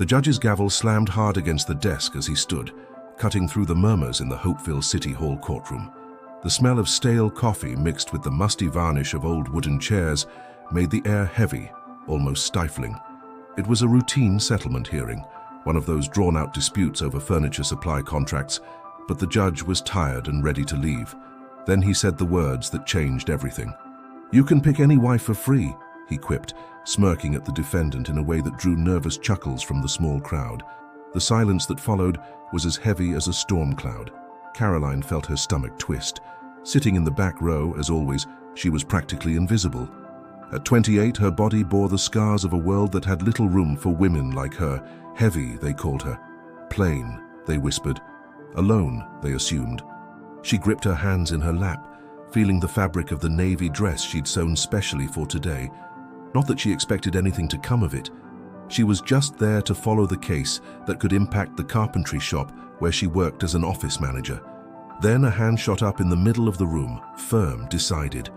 The judge's gavel slammed hard against the desk as he stood, cutting through the murmurs in the Hopeville City Hall courtroom. The smell of stale coffee mixed with the musty varnish of old wooden chairs made the air heavy, almost stifling. It was a routine settlement hearing, one of those drawn-out disputes over furniture supply contracts, but the judge was tired and ready to leave. Then he said the words that changed everything. "You can pick any wife for free," he quipped, smirking at the defendant in a way that drew nervous chuckles from the small crowd. The silence that followed was as heavy as a storm cloud. Caroline felt her stomach twist. Sitting in the back row, as always, she was practically invisible. At 28, her body bore the scars of a world that had little room for women like her. Heavy, they called her. Plain, they whispered. Alone, they assumed. She gripped her hands in her lap, feeling the fabric of the navy dress she'd sewn specially for today. Not that she expected anything to come of it. She was just there to follow the case that could impact the carpentry shop where she worked as an office manager. Then a hand shot up in the middle of the room, firm, decided.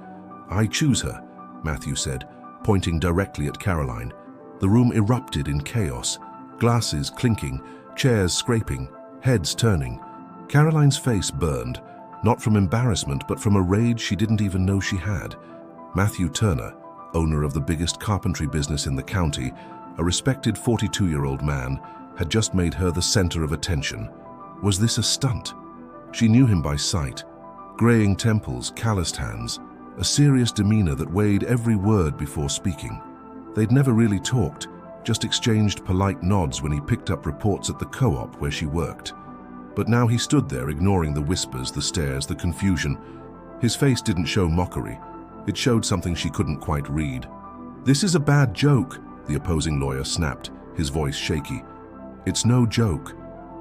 "I choose her," Matthew said, pointing directly at Caroline. The room erupted in chaos, glasses clinking, chairs scraping, heads turning. Caroline's face burned, not from embarrassment but from a rage she didn't even know she had. Matthew Turner, owner of the biggest carpentry business in the county, a respected 42-year-old man, had just made her the center of attention. Was this a stunt? She knew him by sight. Graying temples, calloused hands, a serious demeanor that weighed every word before speaking. They'd never really talked, just exchanged polite nods when he picked up reports at the co-op where she worked. But now he stood there ignoring the whispers, the stares, the confusion. His face didn't show mockery. It showed something she couldn't quite read. "This is a bad joke," the opposing lawyer snapped, his voice shaky. "It's no joke,"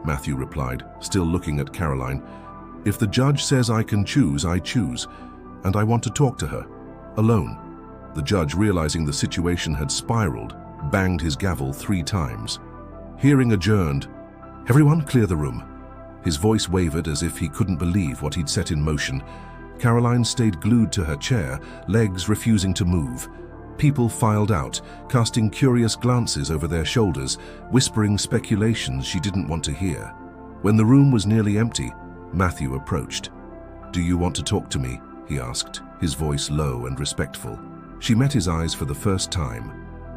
Matthew replied, still looking at Caroline. "If the judge says I can choose, I choose, and I want to talk to her, alone." The judge, realizing the situation had spiraled, banged his gavel 3 times. Hearing adjourned. "Everyone clear the room." His voice wavered as if he couldn't believe what he'd set in motion. Caroline stayed glued to her chair, legs refusing to move. People filed out, casting curious glances over their shoulders, whispering speculations she didn't want to hear. When the room was nearly empty, Matthew approached. "Do you want to talk to me?" he asked, his voice low and respectful. She met his eyes for the first time.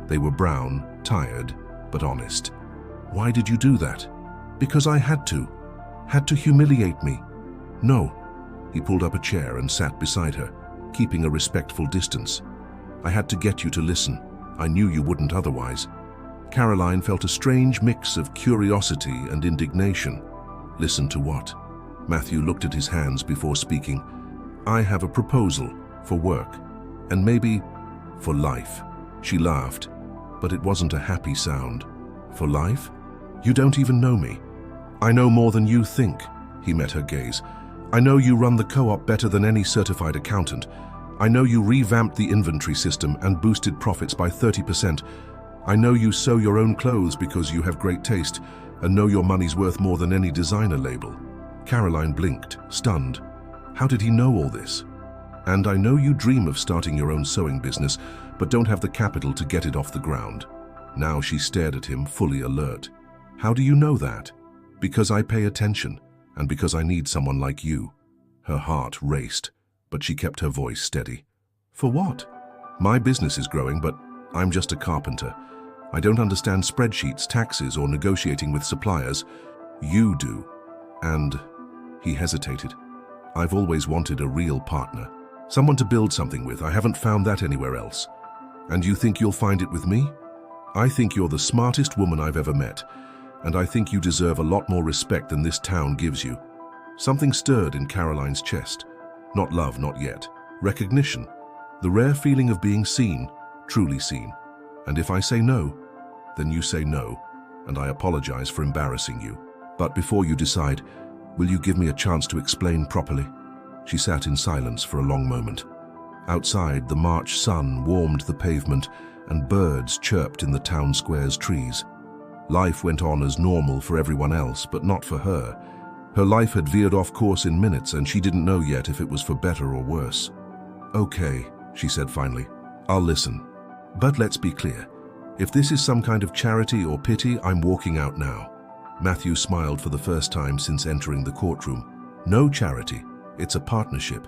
They were brown, tired, but honest. "Why did you do that?" "Because I had to. Had to humiliate me." "No." He pulled up a chair and sat beside her, keeping a respectful distance. "I had to get you to listen. I knew you wouldn't otherwise." Caroline felt a strange mix of curiosity and indignation. "Listen to what?" Matthew looked at his hands before speaking. "I have a proposal for work, and maybe for life." She laughed, but it wasn't a happy sound. "For life? You don't even know me." "I know more than you think," he met her gaze. "I know you run the co-op better than any certified accountant. I know you revamped the inventory system and boosted profits by 30%. I know you sew your own clothes because you have great taste and know your money's worth more than any designer label." Caroline blinked, stunned. How did he know all this? "And I know you dream of starting your own sewing business, but don't have the capital to get it off the ground." Now she stared at him, fully alert. "How do you know that?" "Because I pay attention, and because I need someone like you." Her heart raced, but she kept her voice steady. "For what?" "My business is growing, but I'm just a carpenter. I don't understand spreadsheets, taxes, or negotiating with suppliers. You do." And he hesitated. "I've always wanted a real partner. Someone to build something with. I haven't found that anywhere else." "And you think you'll find it with me?" "I think you're the smartest woman I've ever met, and I think you deserve a lot more respect than this town gives you." Something stirred in Caroline's chest. Not love, not yet. Recognition. The rare feeling of being seen, truly seen. "And if I say no, then you say no, and I apologize for embarrassing you. But before you decide, will you give me a chance to explain properly?" She sat in silence for a long moment. Outside, the March sun warmed the pavement, and birds chirped in the town square's trees. Life went on as normal for everyone else, but not for her. Her life had veered off course in minutes, and she didn't know yet if it was for better or worse. "Okay," she said finally. "I'll listen. But let's be clear. If this is some kind of charity or pity, I'm walking out now. Matthew smiled for the first time since entering the courtroom. No charity. It's a partnership.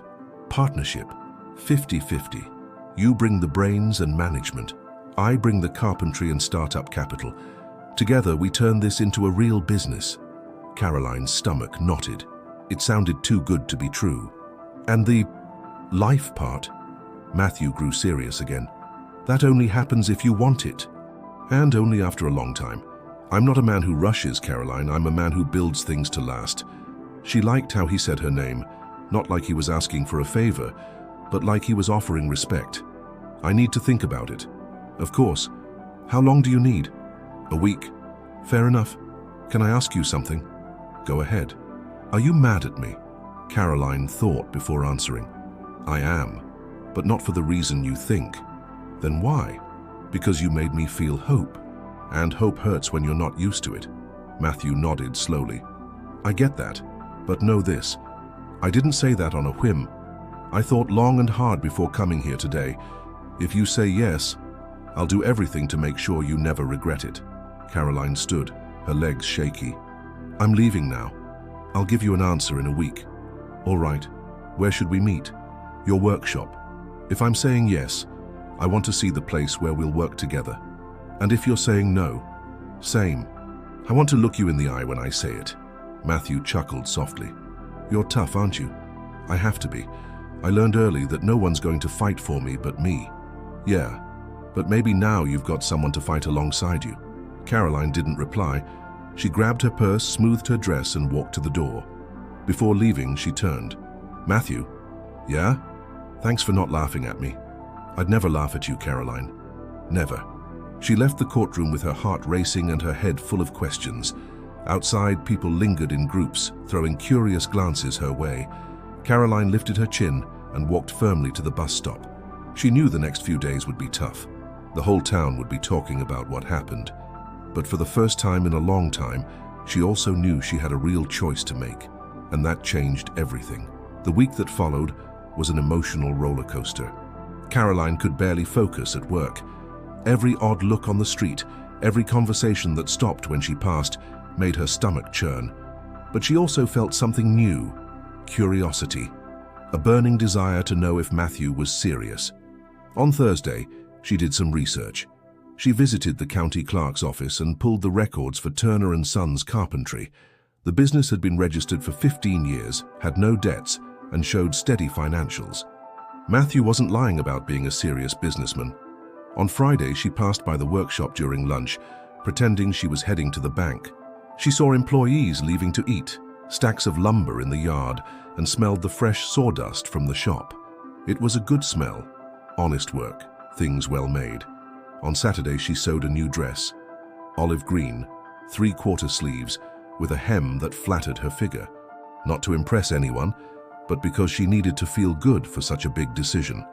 Partnership. 50-50. You bring the brains and management. I bring the carpentry and startup capital. Together, we turn this into a real business. Caroline's stomach knotted. It sounded too good to be true. And the life part? Matthew grew serious again. That only happens if you want it. And only after a long time. I'm not a man who rushes, Caroline. I'm a man who builds things to last. She liked how he said her name, not like he was asking for a favor, but like he was offering respect. I need to think about it. Of course. How long do you need? A week. Fair enough. Can I ask you something? Go ahead. Are you mad at me? Caroline thought before answering. I am, but not for the reason you think. Then why? Because you made me feel hope. And hope hurts when you're not used to it. Matthew nodded slowly. I get that, but know this. I didn't say that on a whim. I thought long and hard before coming here today. If you say yes, I'll do everything to make sure you never regret it. Caroline stood, her legs shaky. I'm leaving now. I'll give you an answer in a week. All right. Where should we meet? Your workshop. If I'm saying yes, I want to see the place where we'll work together. And if you're saying no, same. I want to look you in the eye when I say it. Matthew chuckled softly. You're tough, aren't you? I have to be. I learned early that no one's going to fight for me but me. Yeah, but maybe now you've got someone to fight alongside you. Caroline didn't reply. She grabbed her purse, smoothed her dress, and walked to the door. Before leaving, she turned. Matthew? Yeah? Thanks for not laughing at me. I'd never laugh at you, Caroline. Never. She left the courtroom with her heart racing and her head full of questions. Outside, people lingered in groups, throwing curious glances her way. Caroline lifted her chin and walked firmly to the bus stop. She knew the next few days would be tough. The whole town would be talking about what happened. But for the first time in a long time, she also knew she had a real choice to make, and that changed everything. The week that followed was an emotional roller coaster. Caroline could barely focus at work. Every odd look on the street, every conversation that stopped when she passed, made her stomach churn. But she also felt something new, curiosity, a burning desire to know if Matthew was serious. On Thursday, she did some research. She visited the county clerk's office and pulled the records for Turner & Sons Carpentry. The business had been registered for 15 years, had no debts, and showed steady financials. Matthew wasn't lying about being a serious businessman. On Friday, she passed by the workshop during lunch, pretending she was heading to the bank. She saw employees leaving to eat, stacks of lumber in the yard, and smelled the fresh sawdust from the shop. It was a good smell. Honest work, things well made. On Saturday, she sewed a new dress. Olive green, 3/4 sleeves, with a hem that flattered her figure. Not to impress anyone, but because she needed to feel good for such a big decision.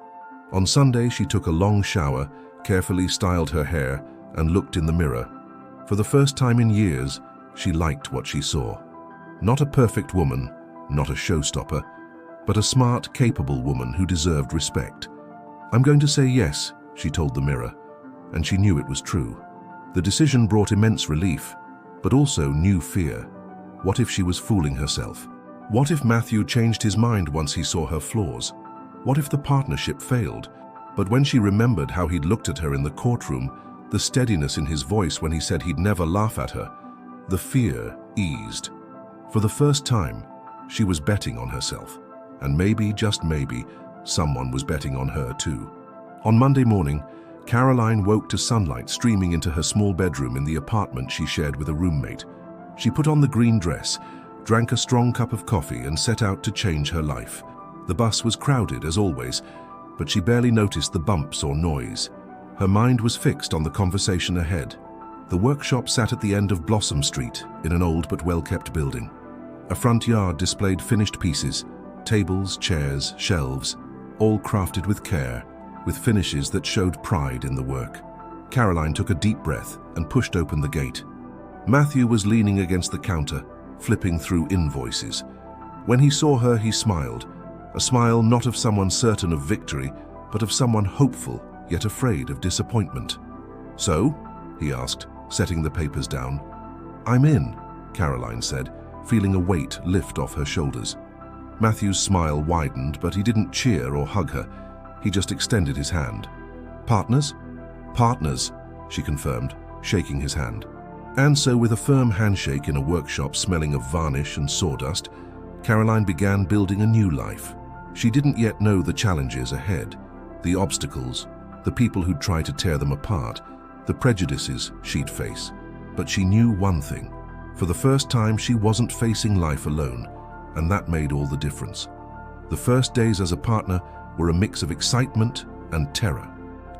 On Sunday, she took a long shower, carefully styled her hair, and looked in the mirror. For the first time in years, she liked what she saw. Not a perfect woman, not a showstopper, but a smart, capable woman who deserved respect. I'm going to say yes, she told the mirror, and she knew it was true. The decision brought immense relief, but also new fear. What if she was fooling herself? What if Matthew changed his mind once he saw her flaws? What if the partnership failed? But when she remembered how he'd looked at her in the courtroom, the steadiness in his voice when he said he'd never laugh at her, the fear eased. For the first time, she was betting on herself. And maybe, just maybe, someone was betting on her too. On Monday morning, Caroline woke to sunlight streaming into her small bedroom in the apartment she shared with a roommate. She put on the green dress, drank a strong cup of coffee, and set out to change her life. The bus was crowded, as always, but she barely noticed the bumps or noise. Her mind was fixed on the conversation ahead. The workshop sat at the end of Blossom Street, in an old but well-kept building. A front yard displayed finished pieces, tables, chairs, shelves, all crafted with care, with finishes that showed pride in the work. Caroline took a deep breath and pushed open the gate. Matthew was leaning against the counter, flipping through invoices. When he saw her, he smiled, a smile not of someone certain of victory, but of someone hopeful, yet afraid of disappointment. So, he asked, setting the papers down. I'm in, Caroline said, feeling a weight lift off her shoulders. Matthew's smile widened, but he didn't cheer or hug her. He just extended his hand. Partners? Partners, she confirmed, shaking his hand. And so, with a firm handshake in a workshop smelling of varnish and sawdust, Caroline began building a new life. She didn't yet know the challenges ahead, the obstacles, the people who'd try to tear them apart, the prejudices she'd face. But she knew one thing. For the first time, she wasn't facing life alone, and that made all the difference. The first days as a partner were a mix of excitement and terror.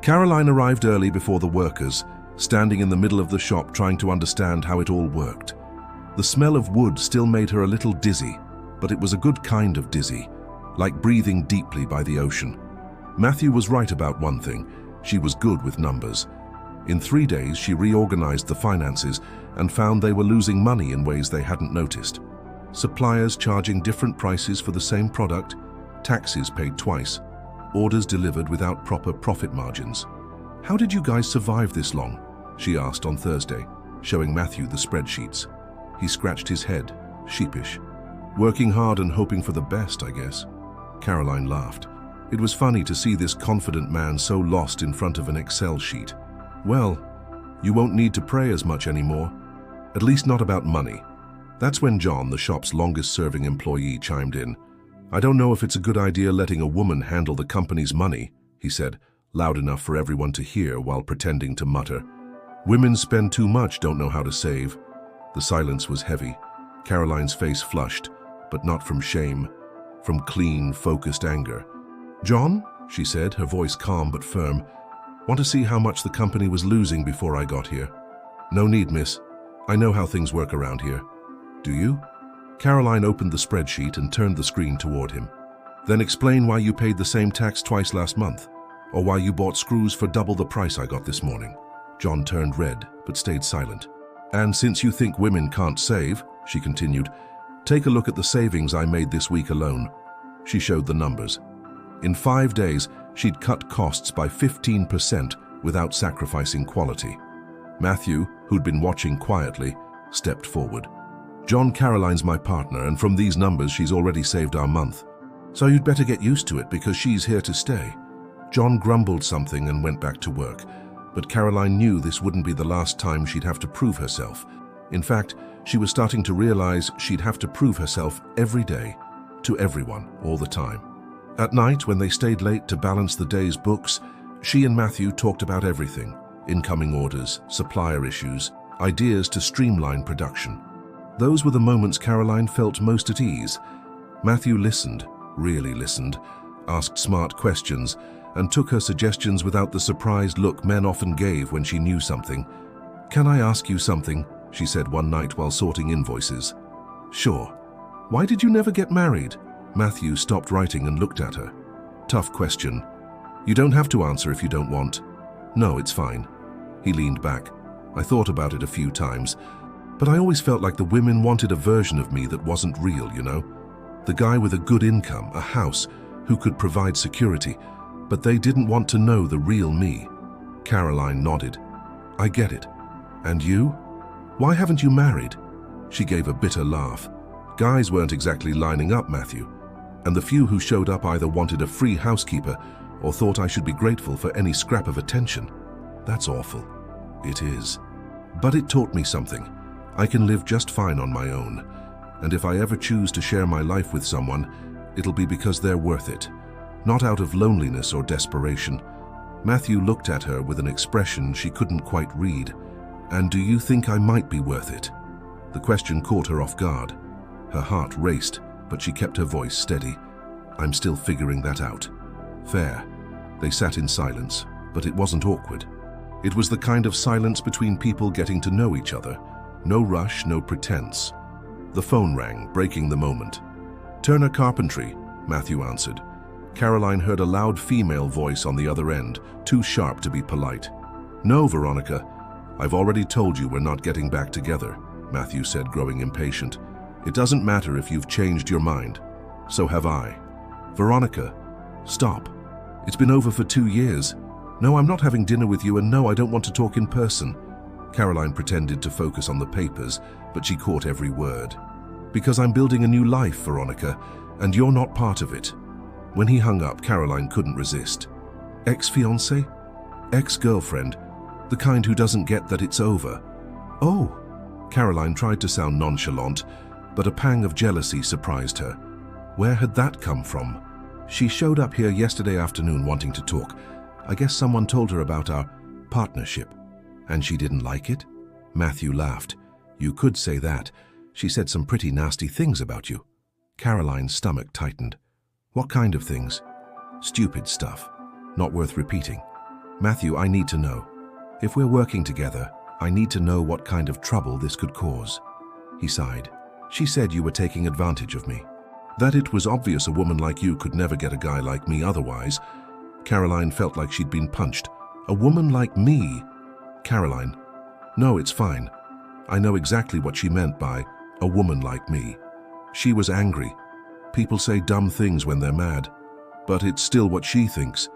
Caroline arrived early before the workers, standing in the middle of the shop trying to understand how it all worked. The smell of wood still made her a little dizzy, but it was a good kind of dizzy, like breathing deeply by the ocean. Matthew was right about one thing. She was good with numbers. In 3 days, she reorganized the finances and found they were losing money in ways they hadn't noticed. Suppliers charging different prices for the same product, taxes paid twice, orders delivered without proper profit margins. How did you guys survive this long? She asked on Thursday, showing Matthew the spreadsheets. He scratched his head, sheepish. Working hard and hoping for the best, I guess. Caroline laughed. It was funny to see this confident man so lost in front of an Excel sheet. Well, you won't need to pray as much anymore. At least not about money. That's when John, the shop's longest-serving employee, chimed in. I don't know if it's a good idea letting a woman handle the company's money, he said, loud enough for everyone to hear while pretending to mutter. Women spend too much, don't know how to save. The silence was heavy. Caroline's face flushed, but not from shame, from clean, focused anger. John, she said, her voice calm but firm, want to see how much the company was losing before I got here? No need, miss. I know how things work around here. Do you? Caroline opened the spreadsheet and turned the screen toward him. Then explain why you paid the same tax twice last month, or why you bought screws for double the price I got this morning. John turned red, but stayed silent. And since you think women can't save, she continued, take a look at the savings I made this week alone. She showed the numbers. In 5 days, she'd cut costs by 15% without sacrificing quality. Matthew, who'd been watching quietly, stepped forward. John, Caroline's my partner, and from these numbers she's already saved our month. So you'd better get used to it because she's here to stay. John grumbled something and went back to work, but Caroline knew this wouldn't be the last time she'd have to prove herself. In fact, she was starting to realize she'd have to prove herself every day, to everyone, all the time. At night, when they stayed late to balance the day's books, she and Matthew talked about everything: incoming orders, supplier issues, ideas to streamline production. Those were the moments Caroline felt most at ease. Matthew listened, really listened, asked smart questions, and took her suggestions without the surprised look men often gave when she knew something. Can I ask you something? She said one night while sorting invoices. Sure. Why did you never get married? Matthew stopped writing and looked at her. Tough question. You don't have to answer if you don't want. No, it's fine. He leaned back. I thought about it a few times, but I always felt like the women wanted a version of me that wasn't real, you know? The guy with a good income, a house, who could provide security, but they didn't want to know the real me. Caroline nodded. I get it. And you? Why haven't you married? She gave a bitter laugh. Guys weren't exactly lining up, Matthew, and the few who showed up either wanted a free housekeeper or thought I should be grateful for any scrap of attention. That's awful. It is. But it taught me something. I can live just fine on my own, and if I ever choose to share my life with someone, it'll be because they're worth it, not out of loneliness or desperation. Matthew looked at her with an expression she couldn't quite read. And do you think I might be worth it? The question caught her off guard. Her heart raced, but she kept her voice steady. I'm still figuring that out. Fair. They sat in silence, but it wasn't awkward. It was the kind of silence between people getting to know each other. No rush, no pretense. The phone rang, breaking the moment. Turner Carpentry, Matthew answered. Caroline heard a loud female voice on the other end, too sharp to be polite. No, Veronica. I've already told you we're not getting back together, Matthew said, growing impatient. It doesn't matter if you've changed your mind. So have I. Veronica, stop. It's been over for 2 years. No, I'm not having dinner with you, and no, I don't want to talk in person. Caroline pretended to focus on the papers, but she caught every word. "Because I'm building a new life, Veronica, and you're not part of it." When he hung up, Caroline couldn't resist. Ex-fiancé? Ex-girlfriend? The kind who doesn't get that it's over? Oh! Caroline tried to sound nonchalant, but a pang of jealousy surprised her. Where had that come from? "She showed up here yesterday afternoon wanting to talk. I guess someone told her about our partnership. And she didn't like it?" Matthew laughed. "You could say that. She said some pretty nasty things about you." Caroline's stomach tightened. "What kind of things?" "Stupid stuff. Not worth repeating." "Matthew, I need to know. If we're working together, I need to know what kind of trouble this could cause." He sighed. "She said you were taking advantage of me. That it was obvious a woman like you could never get a guy like me otherwise." Caroline felt like she'd been punched. "A woman like me?" "Caroline, no, it's fine. I know exactly what she meant by a woman like me." She was angry. People say dumb things when they're mad, but it's still what she thinks,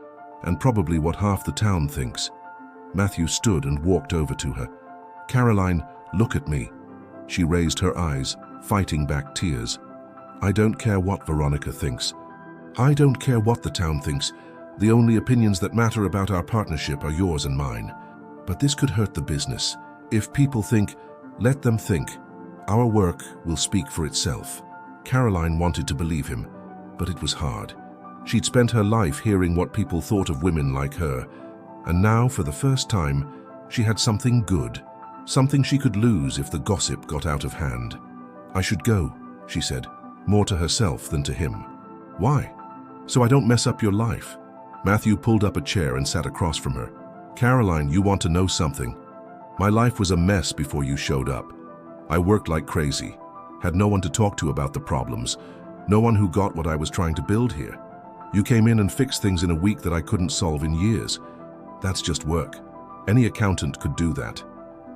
and probably what half the town thinks. Matthew stood and walked over to her. "Caroline, look at me." She raised her eyes, fighting back tears. "I don't care what Veronica thinks. I don't care what the town thinks. The only opinions that matter about our partnership are yours and mine. But this could hurt the business. If people think, let them think. Our work will speak for itself." Caroline wanted to believe him, but it was hard. She'd spent her life hearing what people thought of women like her, and now, for the first time, she had something good, something she could lose if the gossip got out of hand. "I should go," she said, more to herself than to him. "Why?" "So I don't mess up your life." Matthew pulled up a chair and sat across from her. "Caroline, you want to know something? My life was a mess before you showed up. I worked like crazy, had no one to talk to about the problems, no one who got what I was trying to build here. You came in and fixed things in a week that I couldn't solve in years. That's just work. Any accountant could do that."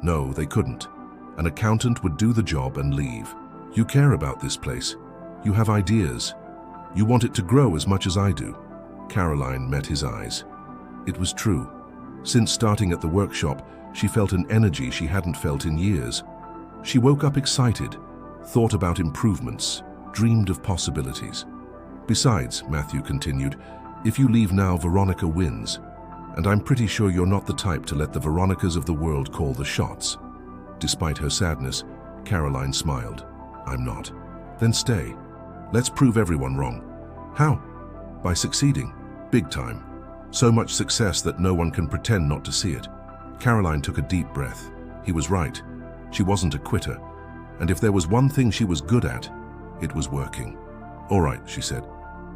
"No, they couldn't. An accountant would do the job and leave. You care about this place. You have ideas. You want it to grow as much as I do." Caroline met his eyes. It was true. Since starting at the workshop, she felt an energy she hadn't felt in years. She woke up excited, thought about improvements, dreamed of possibilities. "Besides," Matthew continued, "if you leave now, Veronica wins. And I'm pretty sure you're not the type to let the Veronicas of the world call the shots." Despite her sadness, Caroline smiled. "I'm not." "Then stay. Let's prove everyone wrong." "How?" "By succeeding. Big time. So much success that no one can pretend not to see it." Caroline took a deep breath. He was right. She wasn't a quitter. And if there was one thing she was good at, it was working. "All right," she said,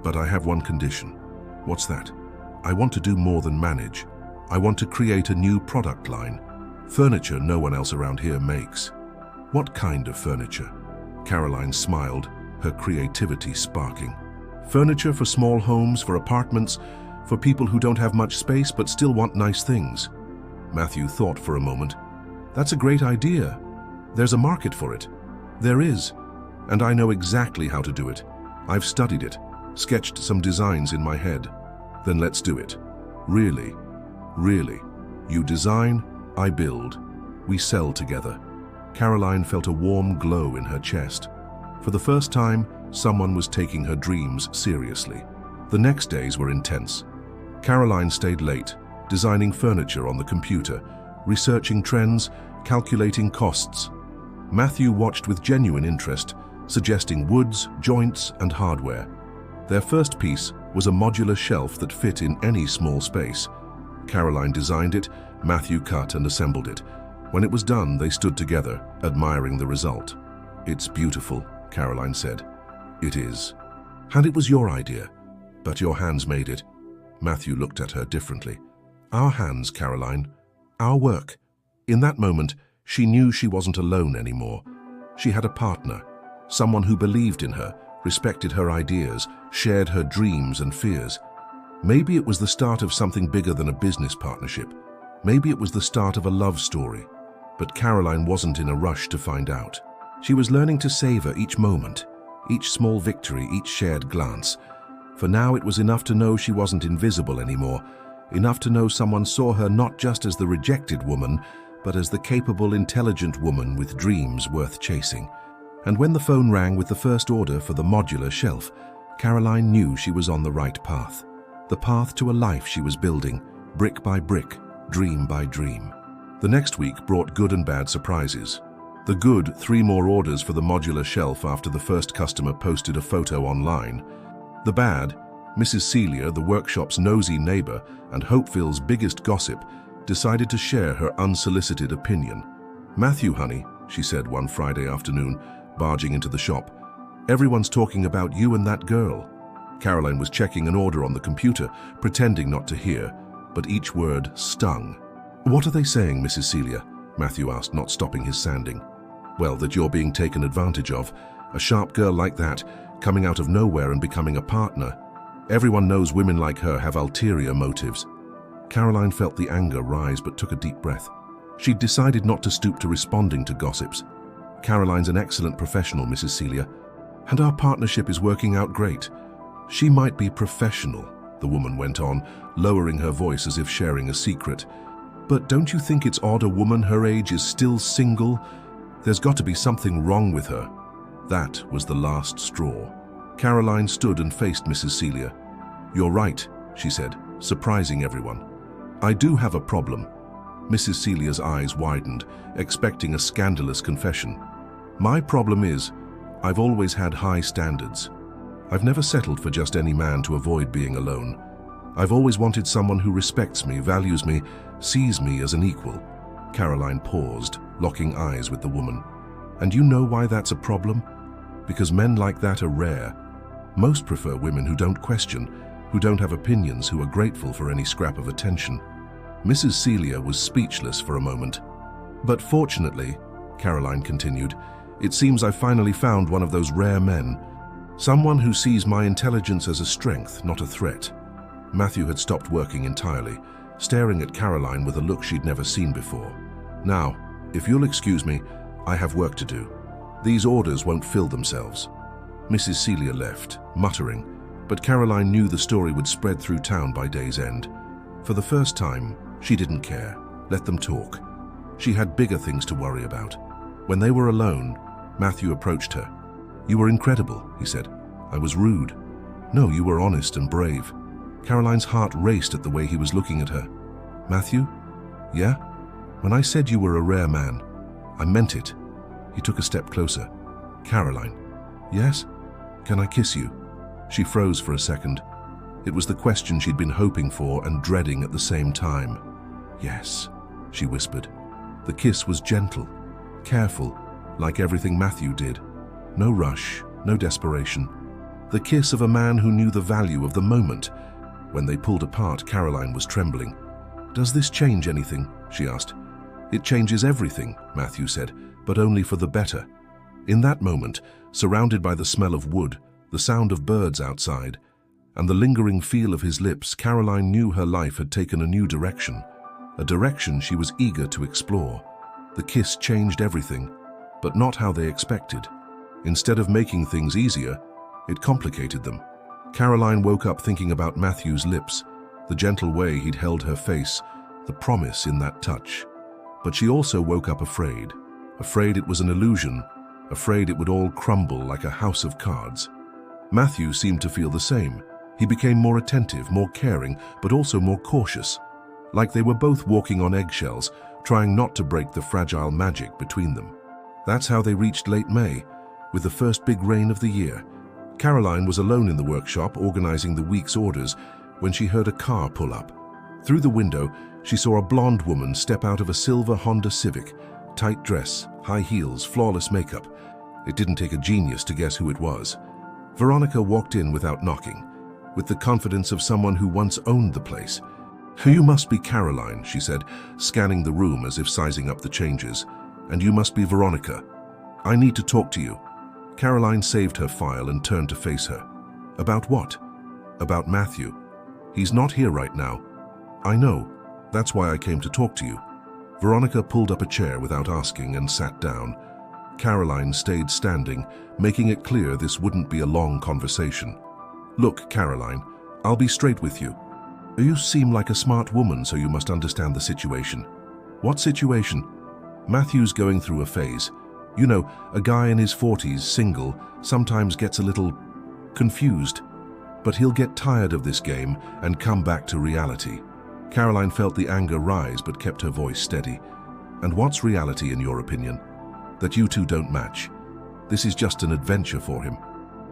"but I have one condition." "What's that?" "I want to do more than manage. I want to create a new product line. Furniture no one else around here makes." "What kind of furniture?" Caroline smiled, her creativity sparking. "Furniture for small homes, for apartments, for people who don't have much space but still want nice things." Matthew thought for a moment. "That's a great idea. There's a market for it." "There is, and I know exactly how to do it. I've studied it, sketched some designs in my head." "Then let's do it." "Really? Really? You design, I build. We sell together." Caroline felt a warm glow in her chest. For the first time, someone was taking her dreams seriously. The next days were intense. Caroline stayed late, designing furniture on the computer, researching trends, calculating costs. Matthew watched with genuine interest, suggesting woods, joints, and hardware. Their first piece was a modular shelf that fit in any small space. Caroline designed it, Matthew cut and assembled it. When it was done, they stood together, admiring the result. "It's beautiful," Caroline said. "It is. And it was your idea. But your hands made it." Matthew looked at her differently. "Our hands, Caroline. Our work." In that moment, she knew she wasn't alone anymore. She had a partner, someone who believed in her, respected her ideas, shared her dreams and fears. Maybe it was the start of something bigger than a business partnership. Maybe it was the start of a love story. But Caroline wasn't in a rush to find out. She was learning to savor each moment, each small victory, each shared glance. For now it was enough to know she wasn't invisible anymore, enough to know someone saw her not just as the rejected woman, but as the capable, intelligent woman with dreams worth chasing. And when the phone rang with the first order for the modular shelf, Caroline knew she was on the right path. The path to a life she was building, brick by brick, dream by dream. The next week brought good and bad surprises. The good, 3 more orders for the modular shelf after the first customer posted a photo online. The bad, Mrs. Celia, the workshop's nosy neighbor and Hopeville's biggest gossip, decided to share her unsolicited opinion. "Matthew, honey," she said one Friday afternoon, barging into the shop, "everyone's talking about you and that girl." Caroline was checking an order on the computer, pretending not to hear, but each word stung. "What are they saying, Mrs. Celia?" Matthew asked, not stopping his sanding. "Well, that you're being taken advantage of. A sharp girl like that, coming out of nowhere and becoming a partner. Everyone knows women like her have ulterior motives." Caroline felt the anger rise but took a deep breath. She'd decided not to stoop to responding to gossips. "Caroline's an excellent professional, Mrs. Celia, and our partnership is working out great. She might be professional," the woman went on, lowering her voice as if sharing a secret. "But don't you think it's odd a woman her age is still single? There's got to be something wrong with her." That was the last straw. Caroline stood and faced Mrs. Celia. "You're right," she said, surprising everyone. "I do have a problem." Mrs. Celia's eyes widened, expecting a scandalous confession. "My problem is, I've always had high standards. I've never settled for just any man to avoid being alone. I've always wanted someone who respects me, values me, sees me as an equal." Caroline paused, locking eyes with the woman. "And you know why that's a problem? Because men like that are rare. Most prefer women who don't question, who don't have opinions, who are grateful for any scrap of attention." Mrs. Celia was speechless for a moment. "But fortunately," Caroline continued, "it seems I finally found one of those rare men. Someone who sees my intelligence as a strength, not a threat." Matthew had stopped working entirely, staring at Caroline with a look she'd never seen before. "Now, if you'll excuse me, I have work to do. These orders won't fill themselves." Mrs. Celia left, muttering, but Caroline knew the story would spread through town by day's end. For the first time, she didn't care. Let them talk. She had bigger things to worry about. When they were alone, Matthew approached her. "You were incredible," he said. "I was rude." "No, you were honest and brave." Caroline's heart raced at the way he was looking at her. "Matthew? Yeah? When I said you were a rare man, I meant it." He took a step closer. "Caroline." "Yes? Can I kiss you?" She froze for a second. It was the question she'd been hoping for and dreading at the same time. "Yes," she whispered. The kiss was gentle, careful, like everything Matthew did. No rush, no desperation. The kiss of a man who knew the value of the moment. When they pulled apart, Caroline was trembling. "Does this change anything?" she asked. "It changes everything," Matthew said, "but only for the better." In that moment, surrounded by the smell of wood, the sound of birds outside, and the lingering feel of his lips, Caroline knew her life had taken a new direction, a direction she was eager to explore. The kiss changed everything, but not how they expected. Instead of making things easier, it complicated them. Caroline woke up thinking about Matthew's lips, the gentle way he'd held her face, the promise in that touch. But she also woke up afraid it was an illusion, afraid it would all crumble like a house of cards. Matthew seemed to feel the same. He became more attentive, more caring, but also more cautious, like they were both walking on eggshells, trying not to break the fragile magic between them. That's how they reached late May, with the first big rain of the year. Caroline was alone in the workshop organizing the week's orders when she heard a car pull up. Through the window, she saw a blonde woman step out of a silver Honda Civic, tight dress, high heels, flawless makeup. It didn't take a genius to guess who it was. Veronica walked in without knocking, with the confidence of someone who once owned the place. "You must be Caroline," she said, scanning the room as if sizing up the changes. "And you must be Veronica. I need to talk to you." Caroline saved her file and turned to face her. "About what?" "About Matthew. He's not here right now." "I know. That's why I came to talk to you." Veronica pulled up a chair without asking and sat down. Caroline stayed standing, making it clear this wouldn't be a long conversation. "Look, Caroline, I'll be straight with you. You seem like a smart woman, so you must understand the situation. What situation? Matthew's going through a phase. You know, a guy in his 40s, single, sometimes gets a little confused. But he'll get tired of this game and come back to reality. Caroline felt the anger rise but kept her voice steady. And what's reality in your opinion? That you two don't match. This is just an adventure for him.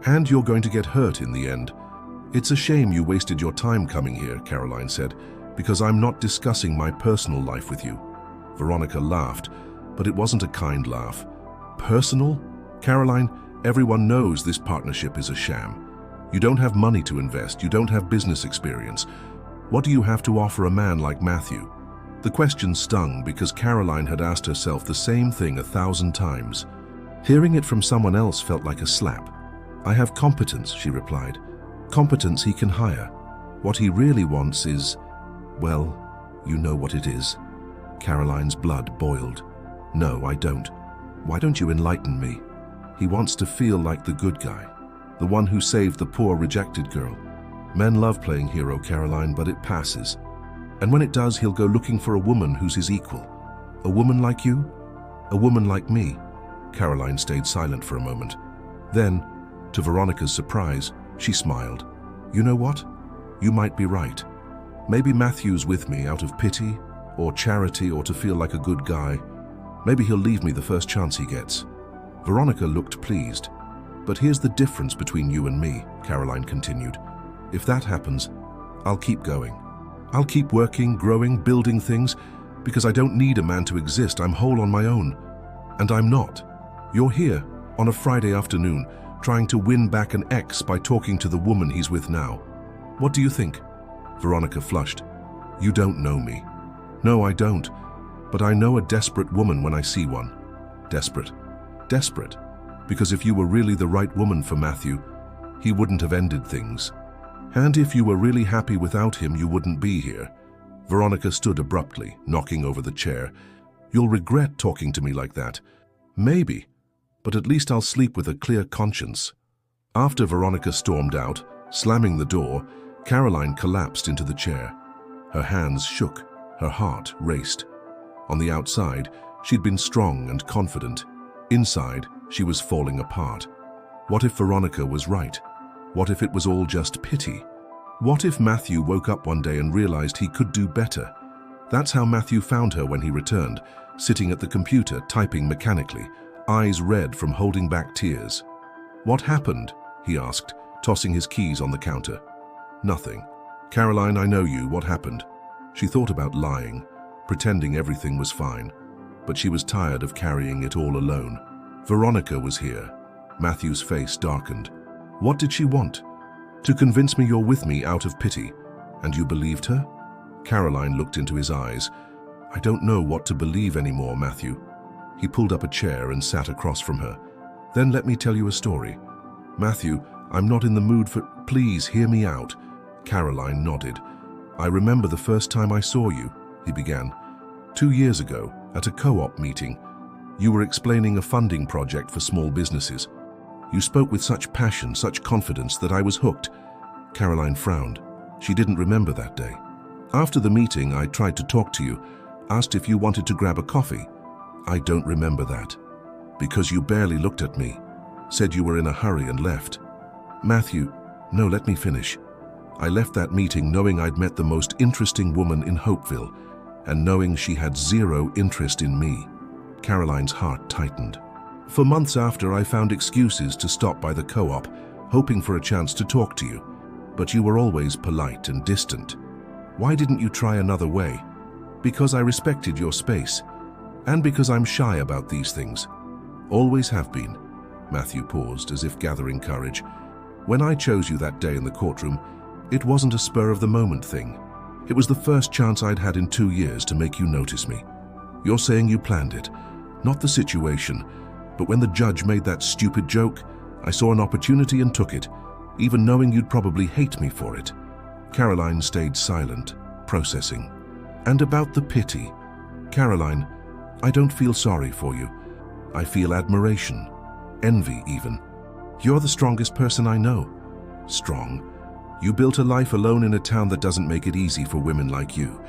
And you're going to get hurt in the end. It's a shame you wasted your time coming here, Caroline said, because I'm not discussing my personal life with you. Veronica laughed, but it wasn't a kind laugh. Personal? Caroline, everyone knows this partnership is a sham. You don't have money to invest, you don't have business experience. What do you have to offer a man like Matthew? The question stung because Caroline had asked herself the same thing 1,000 times. Hearing it from someone else felt like a slap. I have competence, she replied. Competence he can hire. What he really wants is, well, you know what it is. Caroline's blood boiled. No, I don't. Why don't you enlighten me? He wants to feel like the good guy, the one who saved the poor rejected girl. Men love playing hero, Caroline, but it passes. And when it does, he'll go looking for a woman who's his equal. A woman like you? A woman like me? Caroline stayed silent for a moment. Then, to Veronica's surprise, she smiled. You know what? You might be right. Maybe Matthew's with me out of pity, or charity, or to feel like a good guy. Maybe he'll leave me the first chance he gets. Veronica looked pleased. But here's the difference between you and me, Caroline continued. If that happens, I'll keep going. I'll keep working, growing, building things, because I don't need a man to exist. I'm whole on my own. And I'm not. You're here, on a Friday afternoon, trying to win back an ex by talking to the woman he's with now. What do you think? Veronica flushed. You don't know me. No, I don't. But I know a desperate woman when I see one. Desperate. Desperate. Because if you were really the right woman for Matthew, he wouldn't have ended things. And if you were really happy without him, you wouldn't be here. Veronica stood abruptly, knocking over the chair. You'll regret talking to me like that. Maybe. But at least I'll sleep with a clear conscience. After Veronica stormed out, slamming the door, Caroline collapsed into the chair. Her hands shook, her heart raced. On the outside, she'd been strong and confident. Inside, she was falling apart. What if Veronica was right? What if it was all just pity? What if Matthew woke up one day and realized he could do better? That's how Matthew found her when he returned, sitting at the computer, typing mechanically, eyes red from holding back tears. What happened? He asked, tossing his keys on the counter. Nothing. Caroline, I know you. What happened? She thought about lying, pretending everything was fine, but she was tired of carrying it all alone. Veronica was here. Matthew's face darkened. What did she want? To convince me you're with me out of pity. And you believed her? Caroline looked into his eyes. I don't know what to believe anymore, Matthew. He pulled up a chair and sat across from her. Then let me tell you a story. Matthew, I'm not in the mood for... Please hear me out. Caroline nodded. I remember the first time I saw you, he began. 2 years ago, at a co-op meeting. You were explaining a funding project for small businesses. You spoke with such passion, such confidence that I was hooked. Caroline frowned. She didn't remember that day. After the meeting, I tried to talk to you, asked if you wanted to grab a coffee. I don't remember that. Because you barely looked at me, said you were in a hurry and left. Matthew, no, let me finish. I left that meeting knowing I'd met the most interesting woman in Hopeville, and knowing she had zero interest in me. Caroline's heart tightened. For months after, I found excuses to stop by the co-op, hoping for a chance to talk to you. But you were always polite and distant. Why didn't you try another way? Because I respected your space. And because I'm shy about these things. Always have been. Matthew paused, as if gathering courage. When I chose you that day in the courtroom, it wasn't a spur-of-the-moment thing. It was the first chance I'd had in 2 years to make you notice me. You're saying you planned it, not the situation, but when the judge made that stupid joke, I saw an opportunity and took it, even knowing you'd probably hate me for it. Caroline stayed silent, processing. And about the pity. Caroline, I don't feel sorry for you. I feel admiration, envy even. You're the strongest person I know. Strong. You built a life alone in a town that doesn't make it easy for women like you.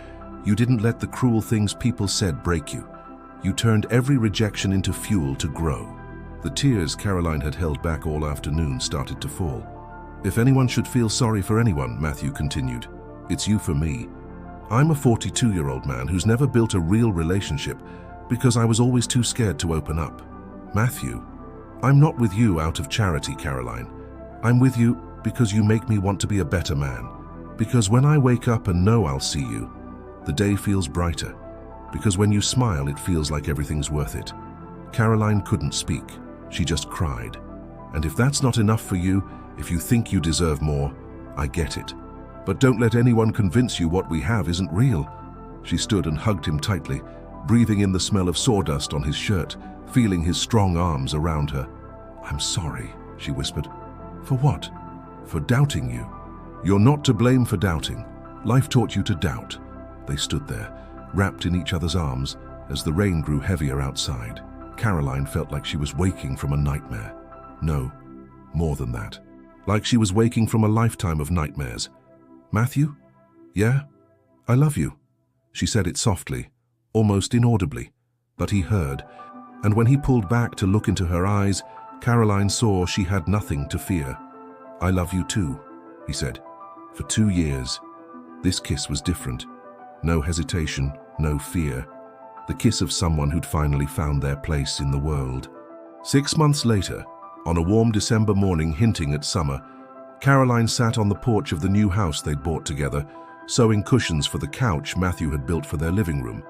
You didn't let the cruel things people said break you. You turned every rejection into fuel to grow. The tears Caroline had held back all afternoon started to fall. If anyone should feel sorry for anyone, Matthew continued, it's you for me. I'm a 42-year-old man who's never built a real relationship because I was always too scared to open up. Matthew, I'm not with you out of charity, Caroline. I'm with you because you make me want to be a better man. Because when I wake up and know I'll see you, the day feels brighter. Because when you smile, it feels like everything's worth it. Caroline couldn't speak. She just cried. And if that's not enough for you, if you think you deserve more, I get it. But don't let anyone convince you what we have isn't real. She stood and hugged him tightly, breathing in the smell of sawdust on his shirt, feeling his strong arms around her. I'm sorry, she whispered. For what? For doubting you. You're not to blame for doubting. Life taught you to doubt. They stood there, wrapped in each other's arms, as the rain grew heavier outside. Caroline felt like she was waking from a nightmare. No, more than that. Like she was waking from a lifetime of nightmares. Matthew? Yeah? I love you. She said it softly, almost inaudibly, but he heard, and when he pulled back to look into her eyes, Caroline saw she had nothing to fear. I love you too, he said. For 2 years. This kiss was different. No hesitation, no fear. The kiss of someone who'd finally found their place in the world. 6 months later, on a warm December morning hinting at summer, Caroline sat on the porch of the new house they'd bought together, sewing cushions for the couch Matthew had built for their living room.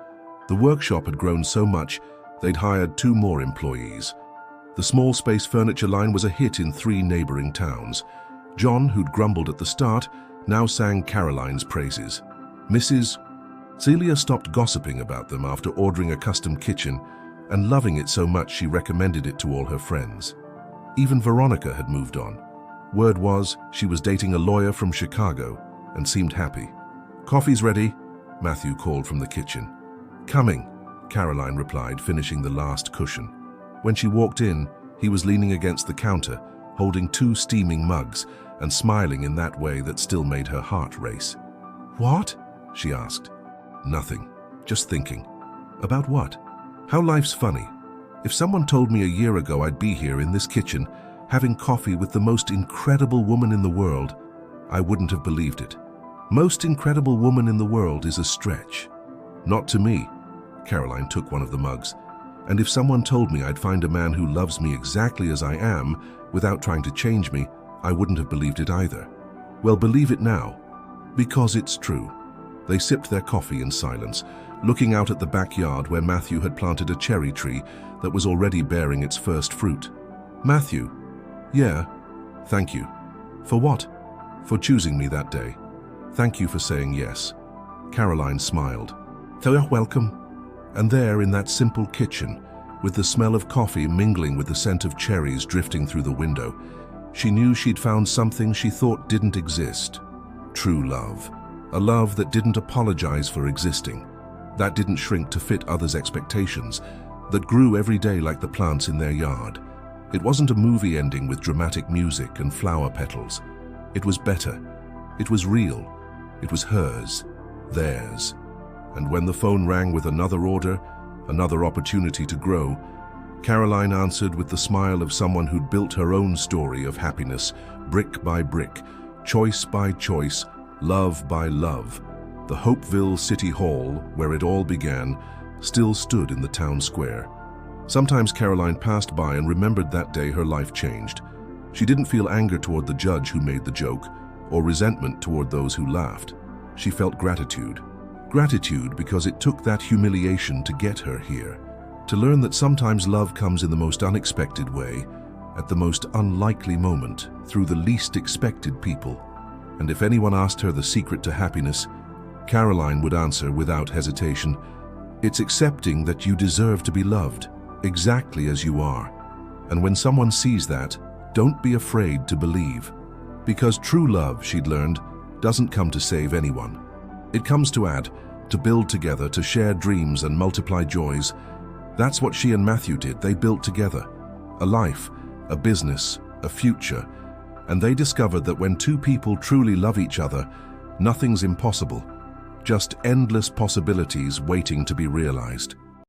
The workshop had grown so much, they'd hired 2 more employees. The small space furniture line was a hit in 3 neighboring towns. John, who'd grumbled at the start, now sang Caroline's praises. Mrs. Celia stopped gossiping about them after ordering a custom kitchen and loving it so much she recommended it to all her friends. Even Veronica had moved on. Word was she was dating a lawyer from Chicago and seemed happy. Coffee's ready, Matthew called from the kitchen. Coming, Caroline replied, finishing the last cushion. When she walked in, he was leaning against the counter, holding 2 steaming mugs and smiling in that way that still made her heart race. What? She asked. Nothing. Just thinking. About what? How life's funny. If someone told me a year ago I'd be here in this kitchen, having coffee with the most incredible woman in the world, I wouldn't have believed it. Most incredible woman in the world is a stretch. Not to me. Caroline took one of the mugs. And if someone told me I'd find a man who loves me exactly as I am, without trying to change me, I wouldn't have believed it either. Well, believe it now. Because it's true. They sipped their coffee in silence, looking out at the backyard where Matthew had planted a cherry tree that was already bearing its first fruit. Matthew? Yeah. Thank you. For what? For choosing me that day. Thank you for saying yes. Caroline smiled. You're welcome. And there in that simple kitchen, with the smell of coffee mingling with the scent of cherries drifting through the window, she knew she'd found something she thought didn't exist. True love. A love that didn't apologize for existing, that didn't shrink to fit others' expectations, that grew every day like the plants in their yard. It wasn't a movie ending with dramatic music and flower petals. It was better. It was real. It was hers, theirs. And when the phone rang with another order, another opportunity to grow, Caroline answered with the smile of someone who'd built her own story of happiness, brick by brick, choice by choice, love by love. The Hopeville City Hall, where it all began, still stood in the town square. Sometimes Caroline passed by and remembered that day her life changed. She didn't feel anger toward the judge who made the joke, or resentment toward those who laughed. She felt gratitude. Gratitude because it took that humiliation to get her here, to learn that sometimes love comes in the most unexpected way, at the most unlikely moment, through the least expected people. And if anyone asked her the secret to happiness, Caroline would answer without hesitation, it's accepting that you deserve to be loved, exactly as you are. And when someone sees that, don't be afraid to believe. Because true love, she'd learned, doesn't come to save anyone. It comes to add, to build together, to share dreams and multiply joys. That's what she and Matthew did. They built together. A life, a business, a future. And they discovered that when 2 people truly love each other, nothing's impossible. just endless possibilities waiting to be realized.